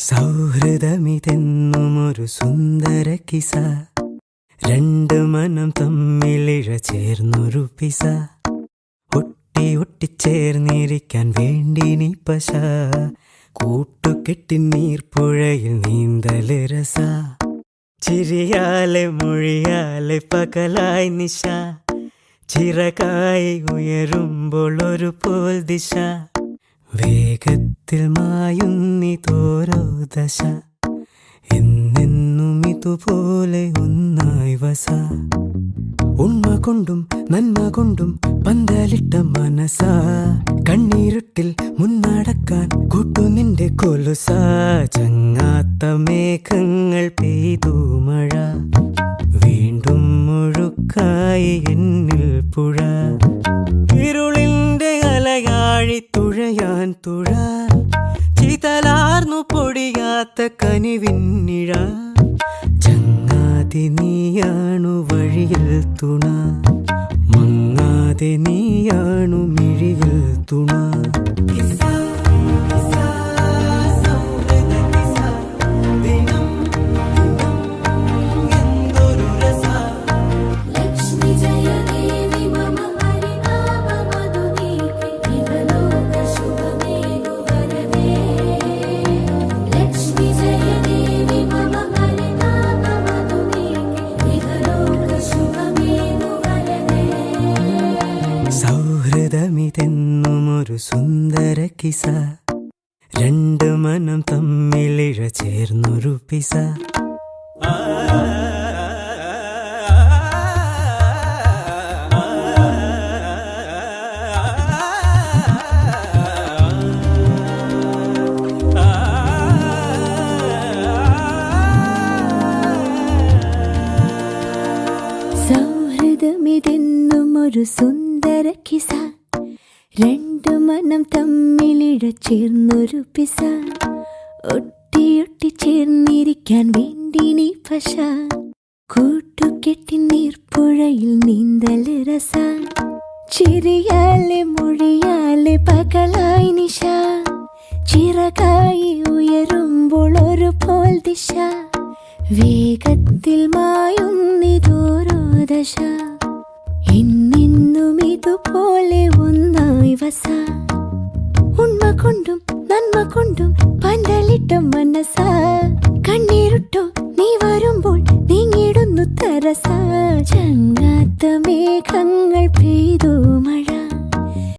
സൗഹൃദമിതെന്നുമൊരു സുന്ദര കിസ, രണ്ട് മനം തമ്മിലിഴ ചേർന്നൊരു പിസ, ഒട്ടി ഒട്ടിച്ചേർന്നിരിക്കാൻ വേണ്ടി നീ പശ, കൂട്ടുകെട്ടി നീർപ്പുഴയിൽ നീന്തല് രസ, ചിരിയാലെ മൊഴിയാലെ പകലായി നിശ, ചിറകായി ഉയരുമ്പോൾ ഒരു പോൽ ദിശ, വേഗത്തിൽ മായുന്നിതോരോ ദശ, എന്നെന്നും ഇതുപോലെ ഒന്നായി വസ, ഉണ്മ കൊണ്ടും നന്മ കൊണ്ടും പന്തലിട്ട മനസ, കണ്ണീരുട്ടിൽ മുന്നടക്കാൻ കൂട്ടു നിന്റെ കൊലുസ, ചങ്ങാത്ത മേഘങ്ങൾ പെയ്തു മഴ, വീണ്ടും മുഴുക്കായി എന്നിൽ പുഴ, ഇരുളിന്റെ അലയാഴി തുഴയാൻ തുഴ, ചിതലാർന്നു പൊടിയാത്ത കനിവിന്നിഴ, ചങ്ങാതി നീയാണു വഴിയിൽ തുണ, മങ്ങാതെ നീയാണു മിഴിയിൽ തുണ. സൗഹൃദമിതെന്നുമൊരു സുന്ദര കിസ, രണ്ട് മനം തമ്മിലിഴ ചേർന്നൊരു പിസ. സൗഹൃദമിതെന്നുമൊരു സുന്ദര കിസ, രണ്ടു മനം തമ്മിലിഴ ചേർന്നൊരു പിസ, ഒട്ടിയൊട്ടി ചേർന്നിരിക്കാൻ വേണ്ടി നീ പശ, കൂട്ടുകെട്ടി നീർപ്പുഴയിൽ നീന്തല് രസ, ചിരിയാലെ മൊഴിയാലെ പകലായി നിശ, ചിറകായി ഉയരുമ്പോൾ ഒരു പോൽ ദിശ, വേഗത്തിൽ മായുന്നിതോരോ ദശ, എന്നെന്നും ഇതുപോലെ ഒന്നായി വസ, ഉണ്മ കൊണ്ടും നന്മ കൊണ്ടും പന്തലിട്ട മനസ, കണ്ണീരുട്ടോ നീ വരുമ്പോൾ നീങ്ങിടുന്നു തരസ, ചങ്ങാത്ത മേഘങ്ങൾ പെയ്തു മഴ.